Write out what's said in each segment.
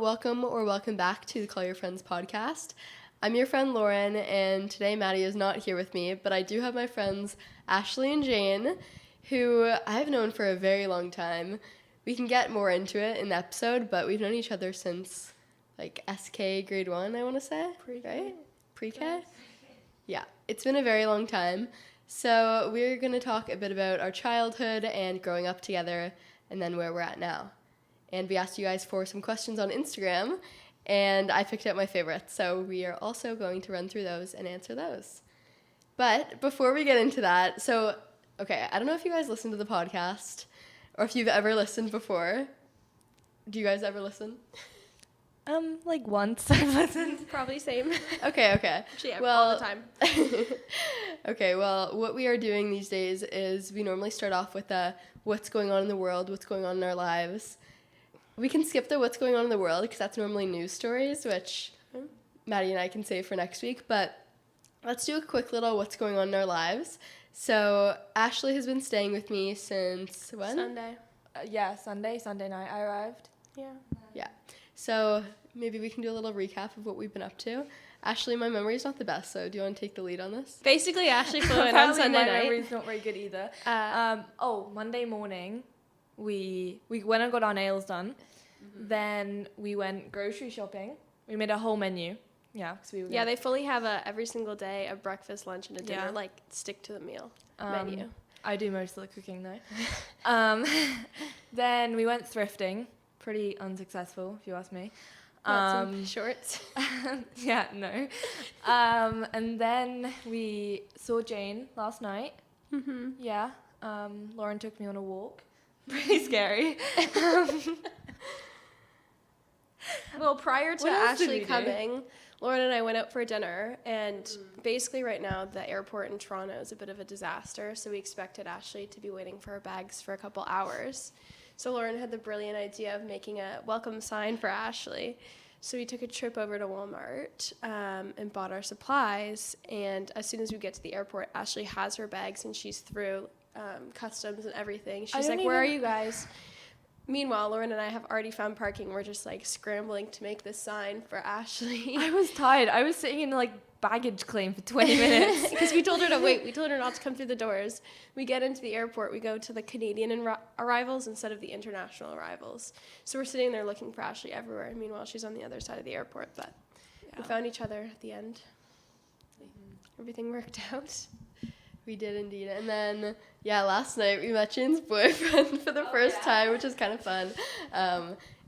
welcome back to the Call Your Friends podcast. I'm your friend Lauren, and today Maddie is not here with me, but I do have my friends Ashleigh and Jane, who I've known for a very long time. We can get more into it in the episode, but we've known each other since like SK grade 1, I want to say, right? Pre-K? Yeah, it's been a very long time. So we're going to talk a bit about our childhood and growing up together, and then where we're at now. And we asked you guys for some questions on Instagram, and I picked out my favorites. So we are also going to run through those and answer those. But before we get into that, I don't know if you guys listen to the podcast or if you've ever listened before. Do you guys ever listen? Like once I've listened. Probably same. Okay. Actually, all the time. Okay, well, what we are doing these days is we normally start off with what's going on in the world, what's going on in our lives. We can skip the what's going on in the world because that's normally news stories, which Maddie and I can save for next week. But let's do a quick little what's going on in our lives. So Ashleigh has been staying with me since when? Sunday. Sunday night I arrived. Yeah. So maybe we can do a little recap of what we've been up to. Ashleigh, my memory's not the best, so do you want to take the lead on this? Basically, Ashleigh flew in on Sunday my night. memory's not very good either. Monday morning, we went and got our nails done. Mm-hmm. Then we went grocery shopping. We made a whole menu. Yeah, They fully have every single day a breakfast, lunch, and a dinner, stick to the meal menu. I do most of the cooking though. Then we went thrifting. Pretty unsuccessful, if you ask me. Some shorts. Yeah, no. And then we saw Jane last night. Mm-hmm. Yeah. Lauren took me on a walk. Pretty scary. Well, prior to What else did Ashleigh we do? coming, Lauren and I went out for dinner, and basically right now the airport in Toronto is a bit of a disaster, so we expected Ashleigh to be waiting for her bags for a couple hours. So Lauren had the brilliant idea of making a welcome sign for Ashleigh. So we took a trip over to Walmart and bought our supplies. And as soon as we get to the airport, Ashleigh has her bags and she's through customs and everything. She's like, where are you guys? Meanwhile, Lauren and I have already found parking. We're just like scrambling to make this sign for Ashleigh. I was tired. I was sitting in baggage claim for 20 minutes. Because we told her to wait. We told her not to come through the doors. We get into the airport. We go to the Canadian arrivals instead of the international arrivals. So we're sitting there looking for Ashleigh everywhere. Meanwhile, she's on the other side of the airport. But we found each other at the end. Everything worked out. We did indeed. And then, last night we met Jane's boyfriend for the first time, which was kind of fun.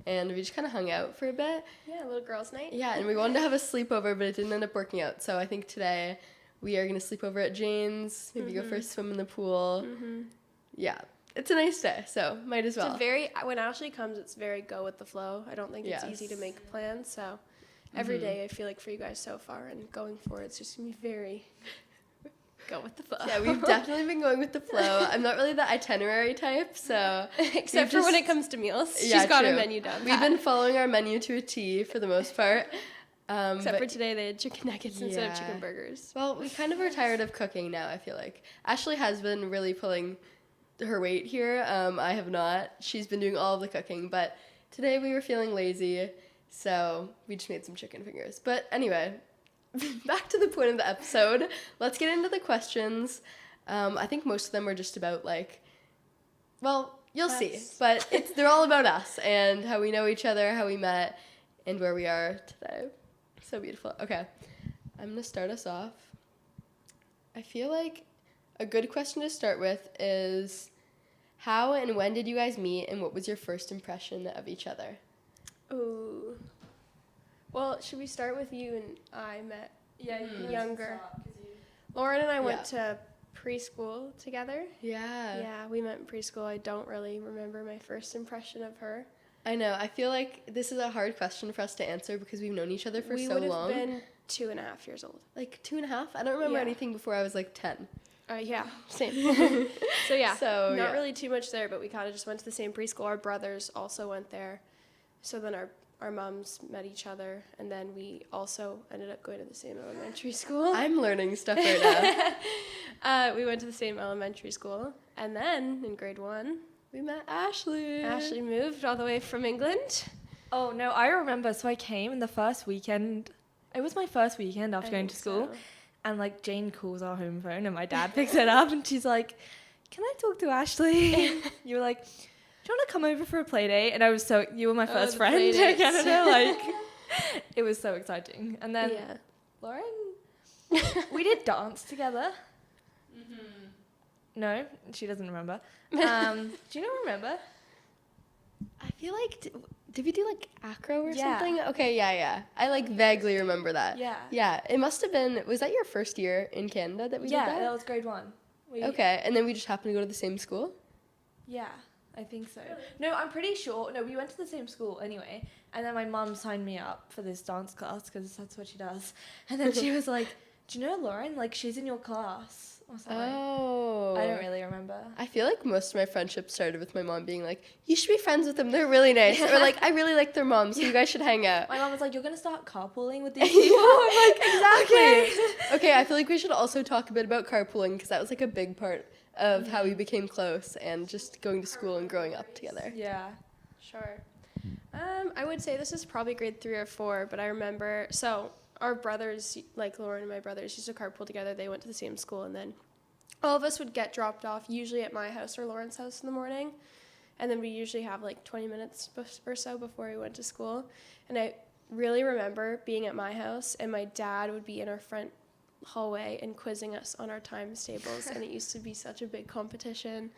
And we just kind of hung out for a bit. Yeah, a little girls' night. Yeah, and we wanted to have a sleepover, but it didn't end up working out. So I think today we are going to sleep over at Jane's, maybe go for a swim in the pool. Mm-hmm. Yeah, it's a nice day, so might as well. When Ashleigh comes, it's very go with the flow. I don't think it's easy to make plans, so every day I feel like for you guys so far and going forward, it's just going to be very go with the flow. Yeah, we've definitely been going with the flow. I'm not really the itinerary type, so... Except for when it comes to meals. She's got a menu down. We've been following our menu to a T for the most part. Except for today, they had chicken nuggets instead of chicken burgers. Well, we kind of are tired of cooking now, I feel like. Ashleigh has been really pulling her weight here. I have not. She's been doing all of the cooking, but today we were feeling lazy, so we just made some chicken fingers. But anyway... Back to the point of the episode. Let's get into the questions. I think most of them are just about you'll see. But they're all about us and how we know each other, how we met, and where we are today. So beautiful. Okay, I'm going to start us off. I feel like a good question to start with is how and when did you guys meet and what was your first impression of each other? Ooh. Well, should we start with you and I met younger? Lauren and I went to preschool together. Yeah. Yeah, we met in preschool. I don't really remember my first impression of her. I know. I feel like this is a hard question for us to answer because we've known each other for so long. We would have been 2.5 years old. Like 2.5? I don't remember anything before I was 10. Yeah, same. So not really too much there, but we kind of just went to the same preschool. Our brothers also went there. So then our moms met each other, and then we also ended up going to the same elementary school. I'm learning stuff right now. We went to the same elementary school, and then in grade 1, we met Ashleigh. Ashleigh moved all the way from England. Oh, no, I remember. So I came in the first weekend. It was my first weekend after going to school. So. And, like, Jane calls our home phone and my dad picks it up and she's like, can I talk to Ashleigh? You were like, do you want to come over for a play date? And I was you were my first friend in Canada. Like, it was so exciting. And then Lauren, we did dance together. Mm-hmm. No, she doesn't remember. Do you not remember? I feel like, did we do like acro or Yeah. something? Okay, yeah. I like vaguely remember that. Yeah. Yeah, it must have been, was that your first year in Canada that we did that? Yeah, that was grade 1. Okay, and then we just happened to go to the same school? Yeah, I think so. No, I'm pretty sure. No, we went to the same school anyway. And then my mum signed me up for this dance class because that's what she does. And then she was like, do you know Lauren? Like, she's in your class or something. Oh. I don't really remember. I feel like most of my friendships started with my mom being like, you should be friends with them, they're really nice. Or like, I really like their mom, so you guys should hang out. My mom was like, you're going to start carpooling with these people? I'm like, exactly. Okay, I feel like we should also talk a bit about carpooling because that was like a big part of how we became close and just going to school and growing up together. Yeah. Sure. I would say this is probably grade 3 or 4, but I remember, so our brothers, like Lauren and my brothers, used to carpool together. They went to the same school, and then all of us would get dropped off, usually at my house or Lauren's house in the morning, and then we usually have like 20 minutes or so before we went to school. And I really remember being at my house, and my dad would be in our front hallway and quizzing us on our times tables, and it used to be such a big competition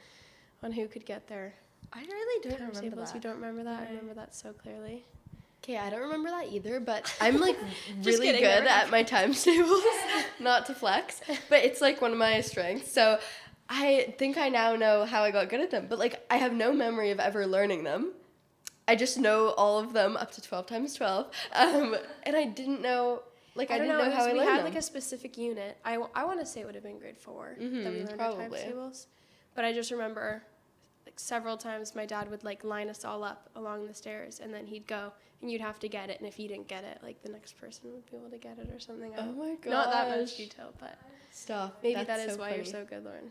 on who could get there. I really don't Times remember tables. that. You don't remember that? No. I remember that so clearly. Okay, I don't remember that either, but I'm like Just really kidding, good never at my times tables. Not to flex, but it's like one of my strengths. So I think I now know how I got good at them, but like I have no memory of ever learning them. I just know all of them up to 12 times 12. And I didn't know, like I didn't know how I we learned had them. like a specific unit. I want to say it would have been grade 4 that we learned our probably. times tables. But I just remember like several times my dad would like line us all up along the stairs, and then he'd go and you'd have to get it, and if you didn't get it, like the next person would be able to get it or something. Oh my gosh. Not that much detail, but Stop. maybe That's that is so why funny. you're so good, Lauren.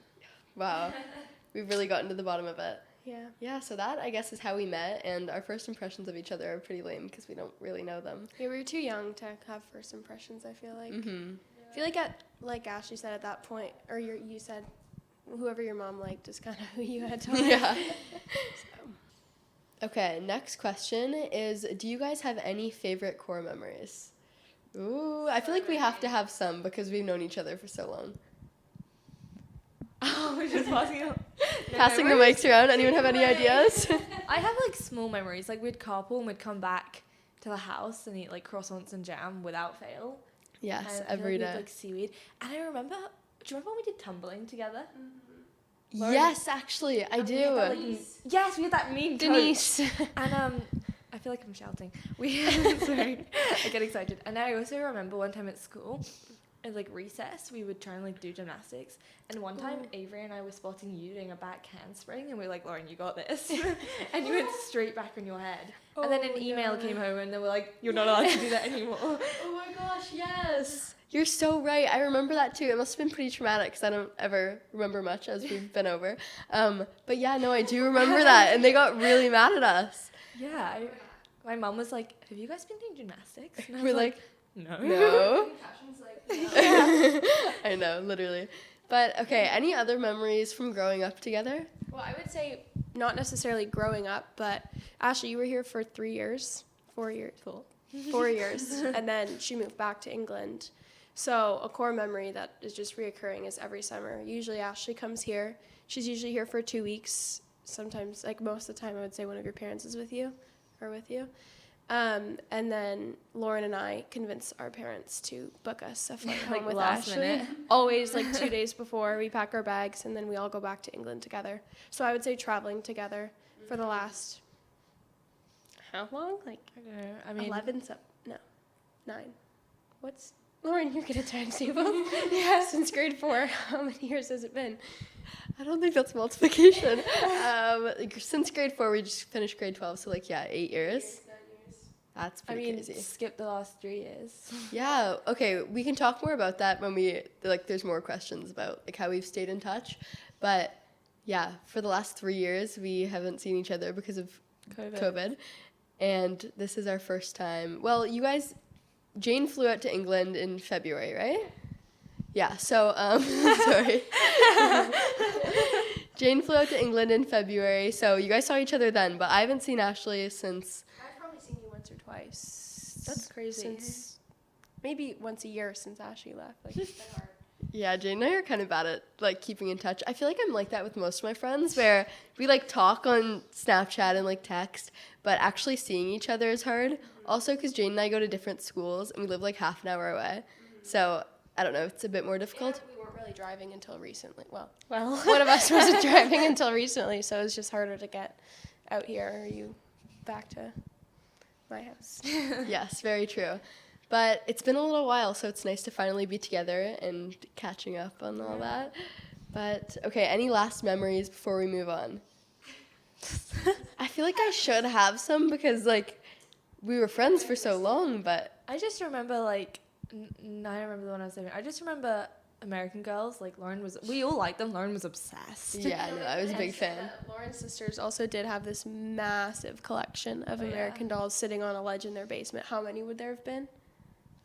Wow. We've really gotten to the bottom of it. Yeah. Yeah, so that I guess is how we met, and our first impressions of each other are pretty lame because we don't really know them. Yeah, we were too young to have first impressions, I feel like. Mm-hmm. I feel like Ashley said at that point, or you said whoever your mom liked is kind of who you had to like. Yeah. So. Okay, next question is, do you guys have any favorite core memories? Ooh, I feel like we have to have some because we've known each other for so long. Oh, we're just passing Passing the mics around. Anyone have any ideas? I have like small memories. Like we'd carpool and we'd come back to the house and eat like croissants and jam without fail. Yes, And I feel every like day. we'd, like seaweed. And I remember, do you remember when we did tumbling together? Lauren? Yes, actually, I And we had that, do. like, yes, we had that mean Denise. coach. And I feel like I'm shouting. Sorry, I get excited. And I also remember one time at school, at like recess, we would try and like do gymnastics. And one time, Avery and I were spotting you doing a back handspring, and we were like, Lauren, you got this. And you went straight back on your head. And then an email came home, and they were like, you're not allowed to do that anymore. Oh my gosh, yes. You're so right. I remember that too. It must have been pretty traumatic because I don't ever remember much as we've been over. But yeah, no, I do remember that. And they got really mad at us. Yeah. My mom was like, have you guys been doing gymnastics? And I We're was like, no. no. I know, literally. But okay, any other memories from growing up together? Well, I would say not necessarily growing up, but Ashley, you were here for 3 years, 4 years, 4 years, and then she moved back to England. So a core memory that is just reoccurring is every summer. Usually Ashley comes here. She's usually here for 2 weeks. Sometimes, like most of the time, I would say one of your parents is with you. And then Lauren and I convince our parents to book us a flight home Like with last Ashley. minute. Always like 2 days before we pack our bags, and then we all go back to England together. So I would say traveling together for the last, how long? Like I don't know. I mean, 11, 9. What's, Lauren, you're good at times tables. Yeah. Since grade 4, how many years has it been? I don't think that's multiplication. Since grade 4, we just finished grade 12, so like, yeah, 8 years. That's I pretty mean, crazy. skip the last 3 years. Yeah, okay, we can talk more about that when there's more questions about like how we've stayed in touch. But yeah, for the last 3 years, we haven't seen each other because of COVID. and this is our first time. Well, you guys, Jane flew out to England in February, right? Yeah, so, sorry. Jane flew out to England in February, so you guys saw each other then, but I haven't seen Ashleigh since... I've probably seen you once or twice. That's crazy. Since maybe once a year since Ashley left. Like, it's been hard. Yeah, Jane and I are kind of bad at, like, keeping in touch. I feel like I'm like that with most of my friends, where we, like, talk on Snapchat and, like, text, but actually seeing each other is hard. Mm-hmm. Also, because Jane and I go to different schools, and we live, like, half an hour away. Mm-hmm. So, I don't know, it's a bit more difficult. And we weren't really driving until recently. Well, one of us wasn't driving until recently, so it was just harder to get out here. Or you back to my house? Yes, very true. But it's been a little while, so it's nice to finally be together and catching up on all that. But, okay, any last memories before we move on? I feel like I should have some because, like, we were friends for so long, but... I just remember, like, I don't remember the one I was saying. I just remember American Girls. Like, we all liked them. Lauren was obsessed. Yeah, no, I was a big fan. Lauren's sisters also did have this massive collection of American Dolls sitting on a ledge in their basement. How many would there have been?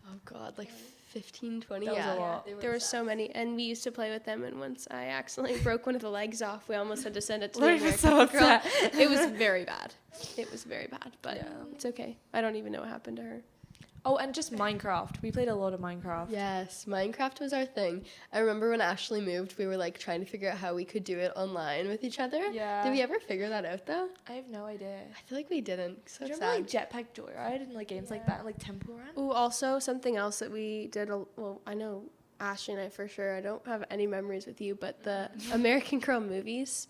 Oh, God, like 15, 20? That was yeah. a lot. There were so many, and we used to play with them, and once I accidentally broke one of the legs off, we almost had to send it to the Lauren was American so Girl. upset. It was very bad. It was very bad, but Yeah. it's okay. I don't even know what happened to her. Oh, and just Minecraft. We played a lot of Minecraft. Yes, Minecraft was our thing. I remember when Ashley moved, we were, like, trying to figure out how we could do it online with each other. Yeah. Did we ever figure that out, though? I have no idea. I feel like we didn't. So Do you sad. remember, like, Jetpack Joyride and, like, games like that, like Temple Run? Ooh, also something else that we did. Well, I know Ashley and I for sure. I don't have any memories with you, but the American Girl movies,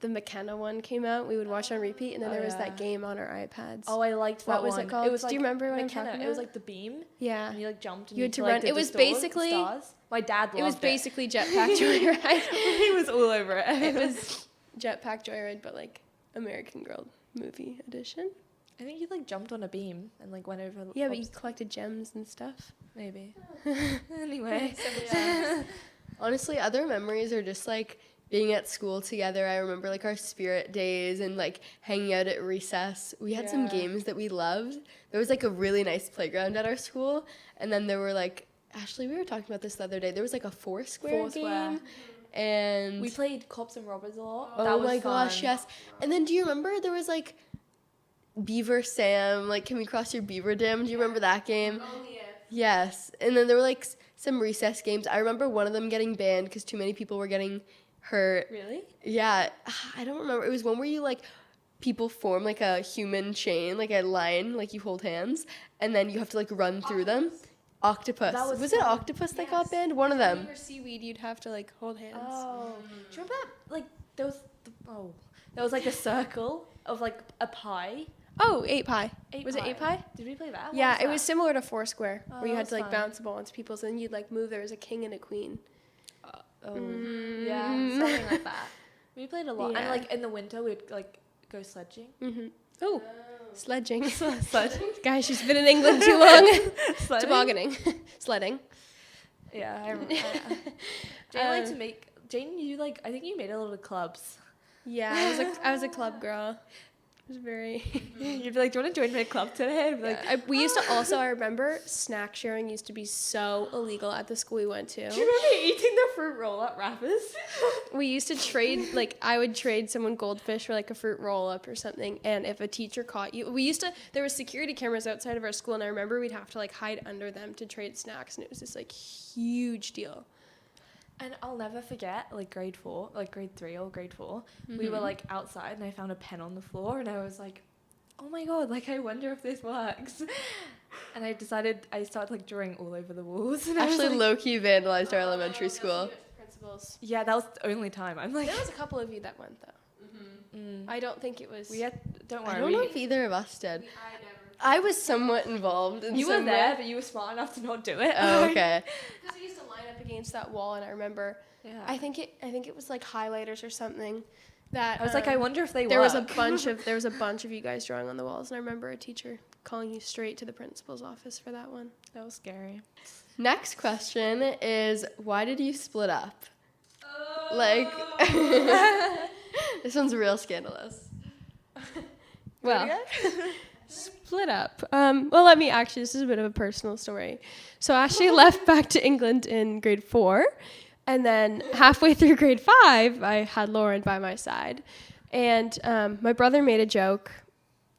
the McKenna one came out. We would watch on repeat, and then there was that game on our iPads. Oh, I liked that What was one. it called? It was, Do like, you remember what I'm McKenna. talking It was about? like the beam. Yeah. And you like jumped and You had to like, run. did It the was stores, basically- stars. My dad loved It was basically Jetpack Joyride. he was all over it. It was Jetpack Joyride, but like American Girl movie edition. I think you like jumped on a beam and like went over. Yeah, but you collected gems and stuff. maybe. Anyway. Honestly, other memories are just, like, being at school together. I remember, like, our spirit days and, like, hanging out at recess. We had some games that we loved. There was, like, a really nice playground at our school. And then there were, like, Ashley, we were talking about this the other day. There was, like, a Foursquare game. And We played Cops and Robbers a lot. oh That was my gosh, fun. yes. And then do you remember there was, like, Beaver Sam, like, can we cross your beaver dam? Do you remember that game? Yes. And then there were, like, some recess games. I remember one of them getting banned because too many people were getting hurt. Really? Yeah. I don't remember. It was one where you, like, people form, like, a human chain, like a line, like you hold hands, and then you have to, like, run through them. Octopus. That was it fun. Octopus that got banned? One of them. If you were seaweed, you'd have to like hold hands. Oh. Do you remember that? Like, there was like a circle of like a pie. Oh, 8 Pie. Was it Pie. 8 Pie? Did we play that? What Yeah, it that? was similar to Foursquare, Oh, where you that had to was like fun. bounce a ball into people's, and you'd like move. There was a king and a queen. Yeah, something like that. We played a lot, Yeah. and like in the winter we'd like go sledging. Mm-hmm. Oh, sledging. Sledging. Guys, she's been in England too long. Sledding? Tobogganing, sledding. Yeah, I remember. Jane liked to make. Jane, you like? I think you made a lot of clubs. Yeah, I was a club girl. It was very. You'd be like, "Do you want to join my club today?" I'd be like, We used to also. I remember snack sharing used to be so illegal at the school we went to. "Do you remember eating the fruit roll-up wrappers?" We used to trade, like, I would trade someone goldfish for, like, a fruit roll-up or something, and if a teacher caught you, there was security cameras outside of our school, and I remember we'd have to, like, hide under them to trade snacks, and it was this, like, huge deal. And I'll never forget, like grade 4, like grade 3 or grade 4, we were like outside and I found a pen on the floor and I was like, oh my god, like I wonder if this works. And I started like drawing all over the walls. And I was Actually, like, low-key vandalized our elementary school. Principals. yeah, that was the only time. I'm like, There was a couple of you that went, though. I don't think it was. don't worry. I don't know if either of us did. I was somewhat involved in You were some there, way. but you were smart enough to not do it. Oh, okay. Because we used to line up against that wall, and I remember, Yeah. I think it was, like, highlighters or something. That I was like, I wonder if they there work. was a bunch of you guys drawing on the walls, and I remember a teacher calling you straight to the principal's office for that one. That was scary. Next question is, why did you split up? Like, this one's real scandalous. Well, split up. This is a bit of a personal story. So Ashleigh left back to England in grade 4. And then halfway through grade 5, I had Lauren by my side. And my brother made a joke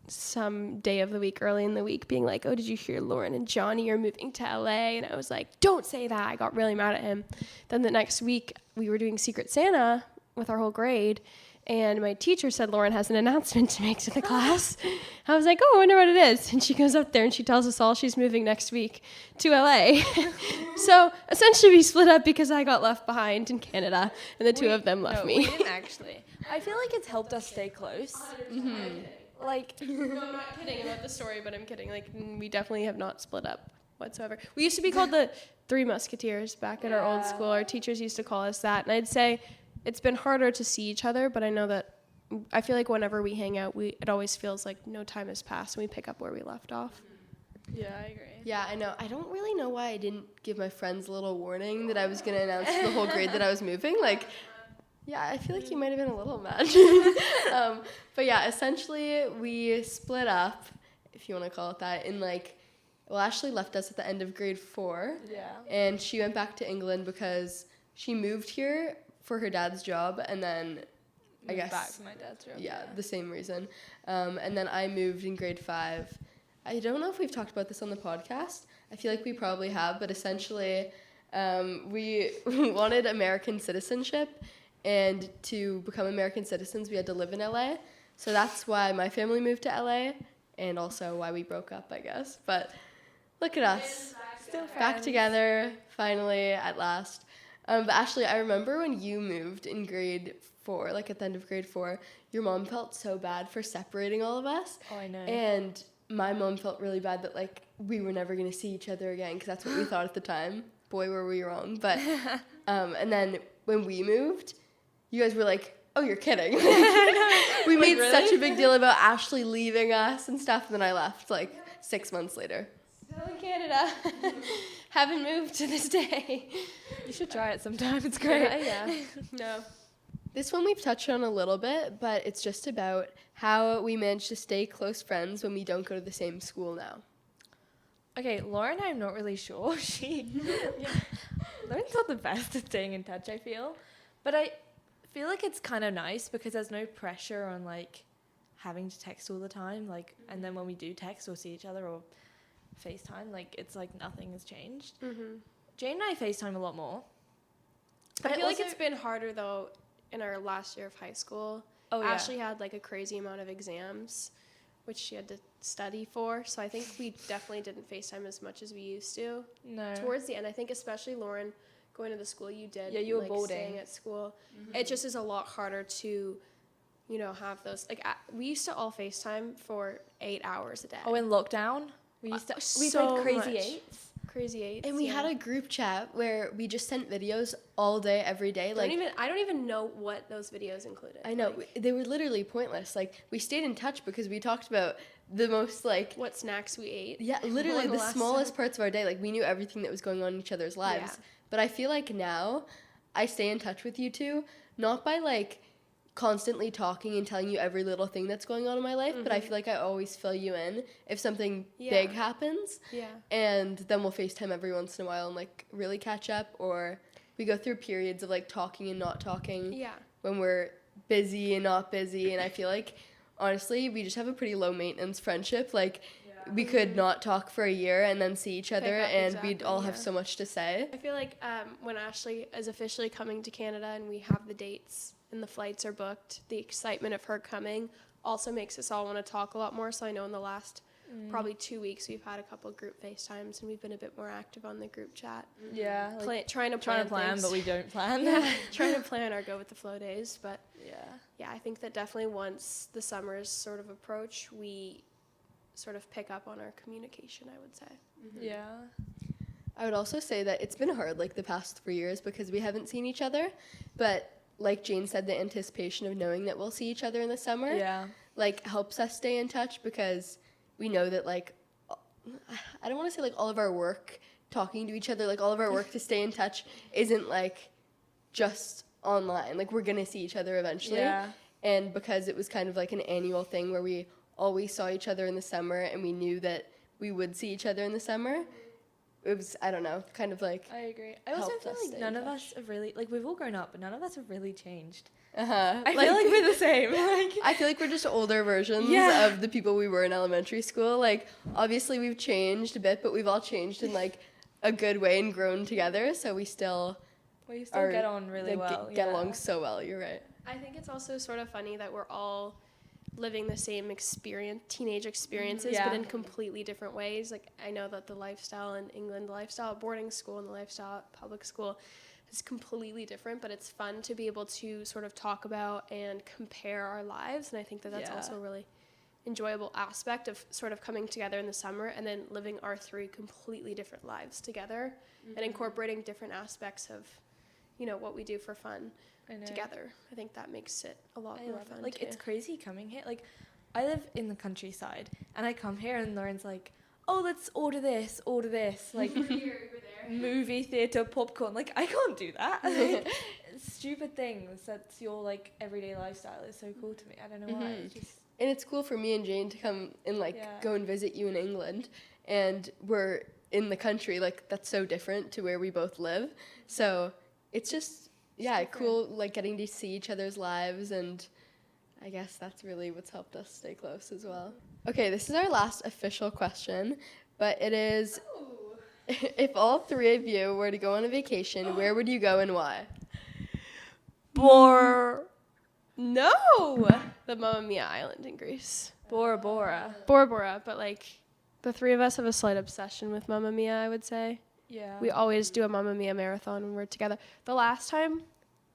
some day of the week, early in the week, being like, oh, did you hear Lauren and Johnny are moving to LA? And I was like, don't say that. I got really mad at him. Then the next week, we were doing Secret Santa with our whole grade. And my teacher said Lauren has an announcement to make to the class. I was like, oh, I wonder what it is. And she goes up there and she tells us all she's moving next week to LA. So essentially we split up because I got left behind in Canada and the two of them left me. We didn't actually. I feel like it's helped us stay close. Mm-hmm. Like, No, I'm not kidding about the story, but I'm kidding. Like, we definitely have not split up whatsoever. We used to be called the Three Musketeers back at our old school. Our teachers used to call us that. And I'd say it's been harder to see each other, but I know that I feel like whenever we hang out, it always feels like no time has passed and we pick up where we left off. yeah, I agree. Yeah, I know. I don't really know why I didn't give my friends a little warning that I was going to announce to the whole grade that I was moving. Like, yeah, I feel like you might have been a little mad. But yeah, essentially we split up, if you want to call it that, Ashleigh left us at the end of grade 4. Yeah. And she went back to England because she moved here for her dad's job, and then I guess back to my dad's job. yeah, the same reason. And then I moved in grade 5. I don't know if we've talked about this on the podcast. I feel like we probably have, but essentially we wanted American citizenship, and to become American citizens, we had to live in LA. So that's why my family moved to LA, and also why we broke up, I guess. But look at us, Still back together, finally, at last. But Ashleigh, I remember when you moved in grade 4, like at the end of grade 4, your mom felt so bad for separating all of us. Oh, I know. And my mom felt really bad that, like, we were never going to see each other again, because that's what we thought at the time. Boy, were we wrong. But, and then when we moved, you guys were like, oh, you're kidding. We made such a big deal about Ashleigh leaving us and stuff, and then I left, like, 6 months later. Still in Canada. Haven't moved to this day. You should try it sometime. It's great. Yeah. No. This one we've touched on a little bit, but it's just about how we manage to stay close friends when we don't go to the same school now. Okay, Lauren, I'm not really sure. Lauren's not the best at staying in touch, I feel. But I feel like it's kind of nice because there's no pressure on, like, having to text all the time. Like, and then when we do text or see each other or FaceTime, like, it's like nothing has changed. Mm-hmm. Jane and I FaceTime a lot more. I feel like it's been harder, though, in our last year of high school. Oh, yeah. Ashleigh had, like, a crazy amount of exams, which she had to study for. So I think we definitely didn't FaceTime as much as we used to. No. Towards the end, I think especially Lauren, going to the school you did. Yeah, you were like, boarding. Staying at school. Mm-hmm. It just is a lot harder to, you know, have those. Like, we used to all FaceTime for 8 hours a day. Oh, in lockdown? We used to. We so played Crazy much. Eights. Crazy Eights. And we had a group chat where we just sent videos all day, every day. I don't even know what those videos included. I know. They were literally pointless. Like, we stayed in touch because we talked about the most, like... what snacks we ate. Yeah, literally the smallest time. parts of our day. Like, we knew everything that was going on in each other's lives. Yeah. But I feel like now I stay in touch with you two, not by, like, constantly talking and telling you every little thing that's going on in my life, but I feel like I always fill you in if something big happens. Yeah. And then we'll FaceTime every once in a while and, like, really catch up, or we go through periods of, like, talking and not talking. Yeah. When we're busy and not busy. And I feel like, honestly, we just have a pretty low maintenance friendship. Like, we could not talk for a year and then see each other, and we'd all have so much to say. I feel like when Ashleigh is officially coming to Canada and we have the dates and the flights are booked, the excitement of her coming also makes us all want to talk a lot more. So I know in the last probably 2 weeks we've had a couple group FaceTimes and we've been a bit more active on the group chat. Yeah. Like, Trying to plan things. but we don't plan. Yeah, trying to plan our go with the flow days. But Yeah. I think that definitely once the summers sort of approach, we sort of pick up on our communication, I would say. Yeah. I would also say that it's been hard, like, the past 3 years because we haven't seen each other. But like Jane said, the anticipation of knowing that we'll see each other in the summer, like, helps us stay in touch because we know that, like, I don't want to say, like, all of our work talking to each other, like, all of our work to stay in touch isn't, like, just online. Like, we're going to see each other eventually. Yeah. And because it was kind of like an annual thing where we always saw each other in the summer and we knew that we would see each other in the summer, it was, I don't know, kind of like... I agree. I also helped feel us like stay none in of us have really, like, we've all grown up, but none of us have really changed. Uh-huh. I feel like we're the same. Like, I feel like we're just older versions Yeah. of the people we were in elementary school. Like, obviously we've changed a bit, but we've all changed in, like, a good way and grown together, so we still... we still get on really well. Get along so well, you're right. I think it's also sort of funny that we're all living the same teenage experiences, Yeah. but in completely different ways. Like, I know that the lifestyle in England, the lifestyle at boarding school and the lifestyle at public school is completely different, but it's fun to be able to sort of talk about and compare our lives. And I think that that's Yeah. also a really enjoyable aspect of sort of coming together in the summer and then living our 3 completely different lives together and incorporating different aspects of, you know, what we do for fun together. I think that makes it a lot more fun. Like, too. it's crazy coming here. Like, I live in the countryside, and I come here, and Lauren's like, oh, let's order this, like, movie theatre popcorn. Like, I can't do that. Like, stupid things. That's your, like, everyday lifestyle is so cool to me. I don't know why. It's just... And it's cool for me and Jane to come and, like, go and visit you in England. And we're in the country. Like, that's so different to where we both live. So it's just... yeah, cool, like, getting to see each other's lives, and I guess that's really what's helped us stay close as well. Okay, this is our last official question, but it is, if all 3 of you were to go on a vacation, where would you go and why? No! The Mamma Mia Island in Greece. Bora Bora. Bora Bora, but, like, the 3 of us have a slight obsession with Mamma Mia, I would say. Yeah. We always do a Mamma Mia marathon when we're together. The last time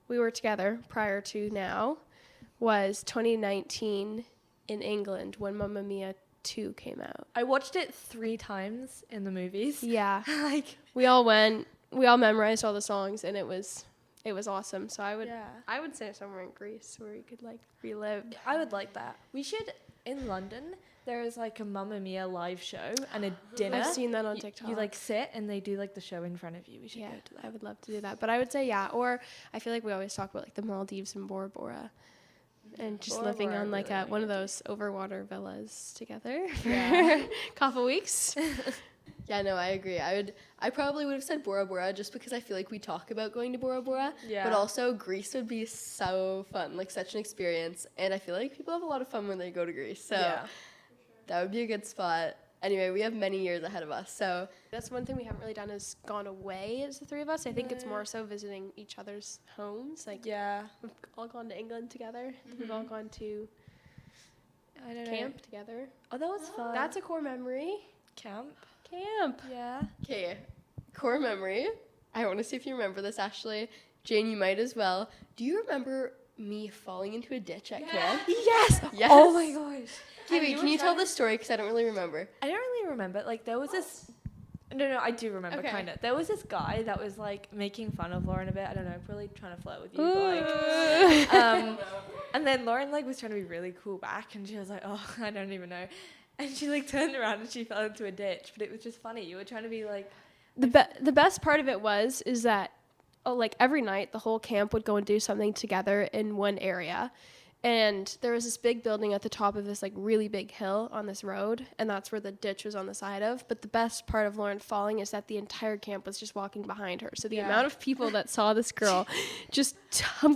we were together, prior to now, was 2019 in England when Mamma Mia 2 came out. I watched it 3 times in the movies. Yeah. Like, We all memorized all the songs, and it was awesome. So I would say somewhere in Greece where we could, like, relive. I would like that. We should, in London, there is, like, a Mamma Mia live show and a dinner. I've seen that on TikTok. You, like, sit and they do, like, the show in front of you. We should go to that. I would love to do that. But I would say, yeah. Or I feel like we always talk about, like, the Maldives and Bora Bora. And just Bora living Bora, on, like, really one of those overwater villas together for a couple weeks. Yeah, no, I agree. I probably would have said Bora Bora just because I feel like we talk about going to Bora Bora. Yeah. But also Greece would be so fun, like such an experience. And I feel like people have a lot of fun when they go to Greece. So that would be a good spot. Anyway, we have many years ahead of us. So That's one thing we haven't really done is gone away as the 3 of us. I think it's more so visiting each other's homes. Like, we've all gone to England together. We've all gone to I don't know. camp together. Oh, that was fun. That's a core memory. camp. Camp. Yeah. okay, core memory. I want to see if you remember this, Ashleigh. Jane, you might as well. Do you remember me falling into a ditch at camp? Yes. Yes. Oh my gosh. Kiwi, can you tell the story? Because I don't really remember. I don't really remember. Like, there was this... No, I do remember, Okay. kind of. There was this guy that was, like, making fun of Lauren a bit. I don't know, probably trying to flirt with you, but, like... and then Lauren, like, was trying to be really cool back, and she was like, oh, I don't even know. And she, like, turned around and she fell into a ditch, but it was just funny. You were trying to be, like... The best part of it is that, like, every night the whole camp would go and do something together in one area. And there was this big building at the top of this, like, really big hill on this road, and that's where the ditch was on the side of. But the best part of Lauren falling is that the entire camp was just walking behind her. So the amount of people that saw this girl just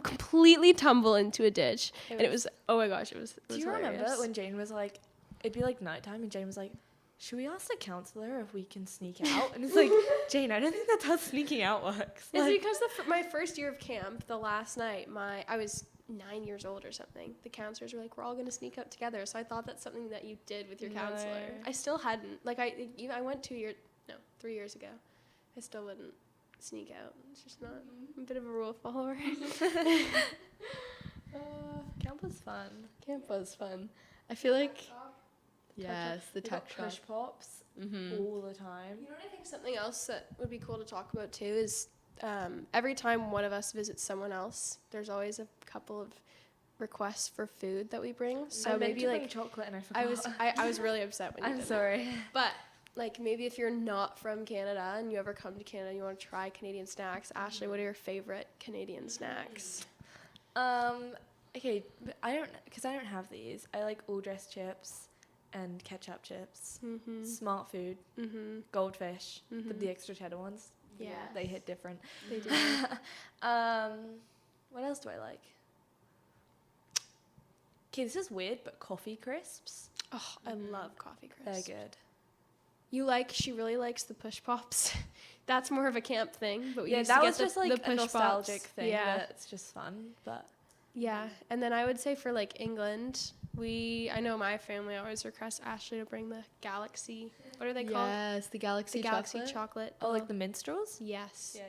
completely tumble into a ditch. It was oh my gosh, it was Do you hilarious. remember when Jane was like... It'd be, like, nighttime, and Jane was like, should we ask the counselor if we can sneak out? And it's like, Jane, I don't think that's how sneaking out works. It's Like, because my first year of camp, the last night, I was 9 years old or something. The counselors were like, we're all going to sneak out together. So I thought that's something that you did with your counselor. No. I still hadn't. Like, I went 3 years ago. I still wouldn't sneak out. It's just not. I'm a bit of a rule follower. camp was fun. Camp was fun. I feel like... Yes, the We got tuck shop. push pops all the time. You know what I think something else that would be cool to talk about too is every time one of us visits someone else, there's always a couple of requests for food that we bring. So I meant maybe to like bring chocolate and I forgot. I was really upset when you I'm didn't. sorry. But like maybe if you're not from Canada and you ever come to Canada and you want to try Canadian snacks, Ashleigh, what are your favorite Canadian snacks? Okay, but I don't have these. I like all dressed chips. and ketchup chips. Mm-hmm. Smart food. Mm-hmm. Goldfish. Mm-hmm. But the extra cheddar ones. Yeah. They hit different. They do. What else do I like? Okay, this is weird, but coffee crisps. Oh, I love coffee crisps. They're good. She really likes the push pops. That's more of a camp thing, but we Yeah, used that to was get just the like a push nostalgic pops. thing. Yeah. That's just fun, but Yeah, and then I would say for like England, I know my family always requests Ashleigh to bring the Galaxy. What are they called? Yes, the Galaxy The Galaxy chocolate. chocolate. oh, like the minstrels. Yes. Yeah.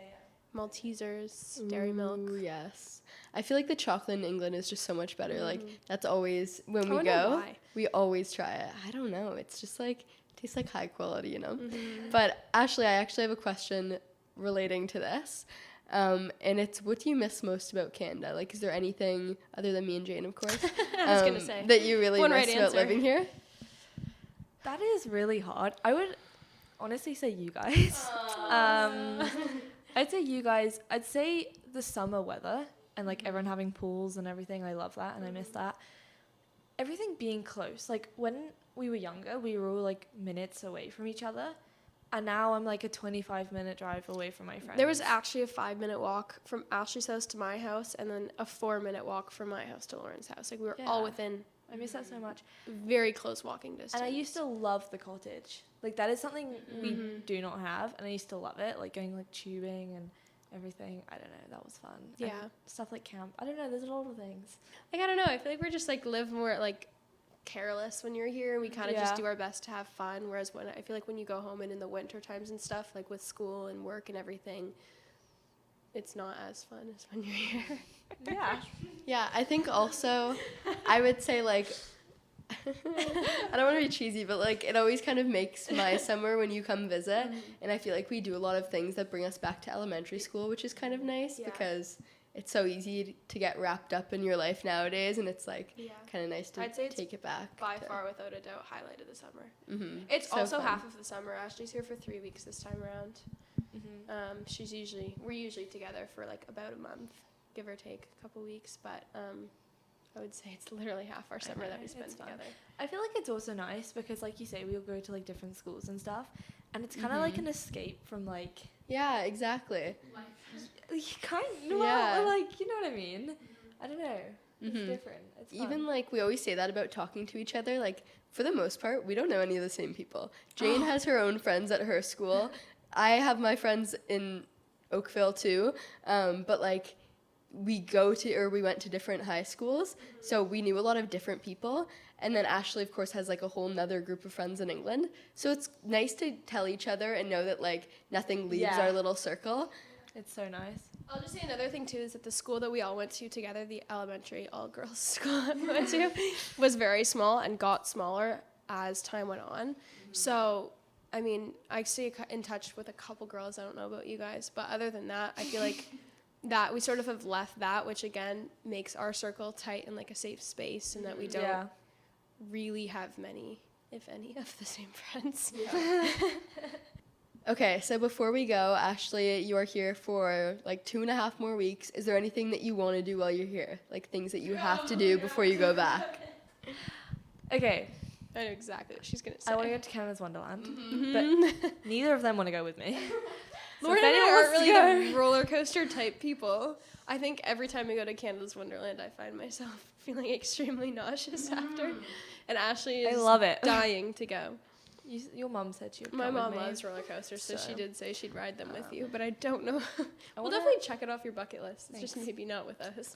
Maltesers, dairy milk. Ooh, yes. I feel like the chocolate in England is just so much better. Like, Mhm. that's always, when I we wonder go, why. we always try it. I don't know. It's just like, tastes like high quality, you know? Mhm. But Ashleigh, I actually have a question relating to this. And it's, what do you miss most about Canada? Like, is there anything, other than me and Jane, of course, I was gonna say. that you really One miss right about answer. living here? That is really hard. I would honestly say you guys. I'd say you guys. I'd say the summer weather and like everyone having pools and everything. I love that and I miss that. Everything being close. Like when we were younger, we were all like minutes away from each other. And now I'm like a 25-minute drive away from my friends. There was actually a 5-minute walk from Ashleigh's house to my house, and then a 4-minute walk from my house to Lauren's house. Like we were all Yeah. within I miss that so much. very close walking distance. And I used to love the cottage. Like that is something we Mhm. do not have, and I used to love it. Like going like tubing and everything. I don't know. That was fun. And Yeah. stuff like camp. I don't know. There's a lot of things. Like I don't know. I feel like we're just like live more like careless when you're here, and we kind of just Yeah. do our best to have fun. Whereas when I feel like when you go home and in the winter times and stuff, like with school and work and everything, it's not as fun as when you're here. Yeah. Yeah, I think also, I would say like, I don't want to be cheesy, but like it always kind of makes my summer when you come visit, and I feel like we do a lot of things that bring us back to elementary school, which is kind of nice Yeah. because it's so easy to get wrapped up in your life nowadays, and it's like Yeah. kind of nice to I'd say it's take it back. By far, without a doubt, highlight of the summer. Mm-hmm. It's also half of the summer. Ashleigh's here for 3 weeks this time around. Mm-hmm. We're usually together for like about a month, give or take a couple weeks, but I would say it's literally half our summer that we spend it's fun. together. I feel like it's also nice because, like you say, we'll go to like different schools and stuff, and it's kind of like an escape from like Yeah, exactly. you kind Yeah. like you know what I mean. I don't know. It's Mhm. different. It's fun. Even like we always say that about talking to each other, like for the most part we don't know any of the same people. Jane has her own friends at her school. I have my friends in Oakville too, but like we went to different high schools, so we knew a lot of different people. And then Ashleigh, of course, has like a whole nother group of friends in England, so it's nice to tell each other and know that like nothing leaves Yeah. our little circle. It's so nice. I'll just say another thing too is that the school that we all went to together, the elementary all-girls school that we went to, was very small and got smaller as time went on. So, I mean, I stay in touch with a couple girls. I don't know about you guys, but other than that, I feel like that we sort of have left that, which again makes our circle tight and like a safe space, and that we don't Yeah. really have many, if any, of the same friends. Okay, so before we go, Ashleigh, you are here for like 2.5 more weeks. Is there anything that you want to do while you're here? Like things that you have to do before you go back? Okay, I know exactly what she's gonna say. I want to go to Canada's Wonderland, Mhm. but neither of them want to go with me. So Lauren if and I anyone aren't wants to really go- the roller coaster type people. I think every time we go to Canada's Wonderland, I find myself feeling extremely nauseous after. And Ashleigh I is love it. dying to go. Your mom said she would My come mom with me. loves roller coasters, so she So, did say she'd ride them with you, but I don't know. I We'll wanna- definitely check it off your bucket list. It's just Thanks. maybe not with us.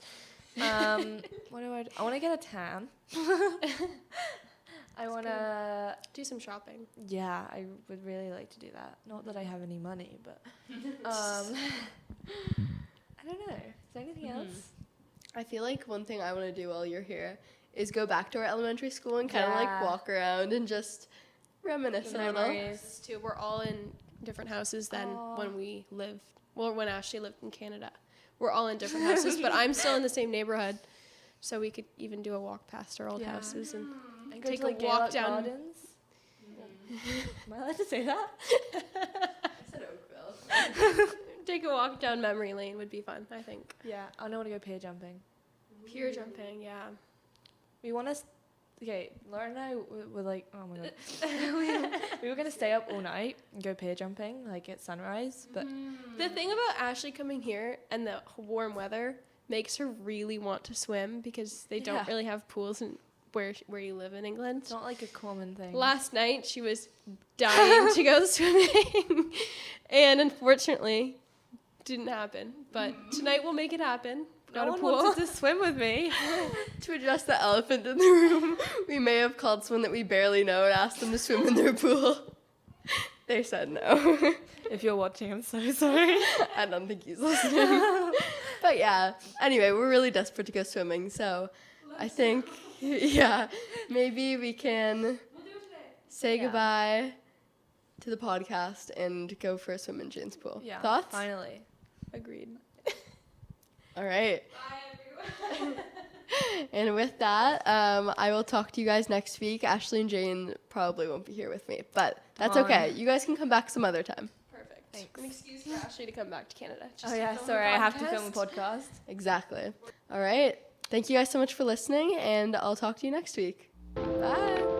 What do I want to get a tan. I want to. Do some shopping. Yeah, I would really like to do that. Not that I have any money, but I don't know. Is there anything else? I feel like one thing I want to do while you're here is go back to our elementary school and kind of like Yeah. walk around and just reminisce a little. Memories. Too. We're all in different houses than Aw. when we lived. Well, when Ashleigh lived in Canada, we're all in different houses, but I'm still in the same neighborhood, so we could even do a walk past our old Yeah. houses and And take go a to, like, walk Gaelic down. Gardens. Am I allowed to say that? take a walk down memory lane would be fun. I think. Yeah, I don't want to go pier jumping. Pier jumping, yeah. We want to okay, Lauren and I were like, oh my god, we were gonna stay up all night and go pier jumping like at sunrise, but The thing about Ashleigh coming here and the warm weather makes her really want to swim because they don't Yeah. really have pools in where you live in England. it's not like a common thing. Last night she was dying to go swimming, and unfortunately, didn't happen. But tonight we'll make it happen. No Got a one pool. wanted to swim with me. To address the elephant in the room, we may have called someone that we barely know and asked them to swim in their pool. They said no. If you're watching, I'm so sorry. I don't think he's listening. But yeah, anyway, we're really desperate to go swimming, so I think, yeah, maybe we can say goodbye to the podcast and go for a swim in Jane's pool. Yeah. Thoughts? Finally. Agreed. All right. Bye, everyone. And with that, I will talk to you guys next week. Ashleigh and Jane probably won't be here with me, but that's Darn. okay. You guys can come back some other time. Perfect. Thanks. An excuse for Ashleigh to come back to Canada. Just Oh to yeah, film sorry, the I have to podcast. film a podcast. Exactly. All right. Thank you guys so much for listening, and I'll talk to you next week. Bye.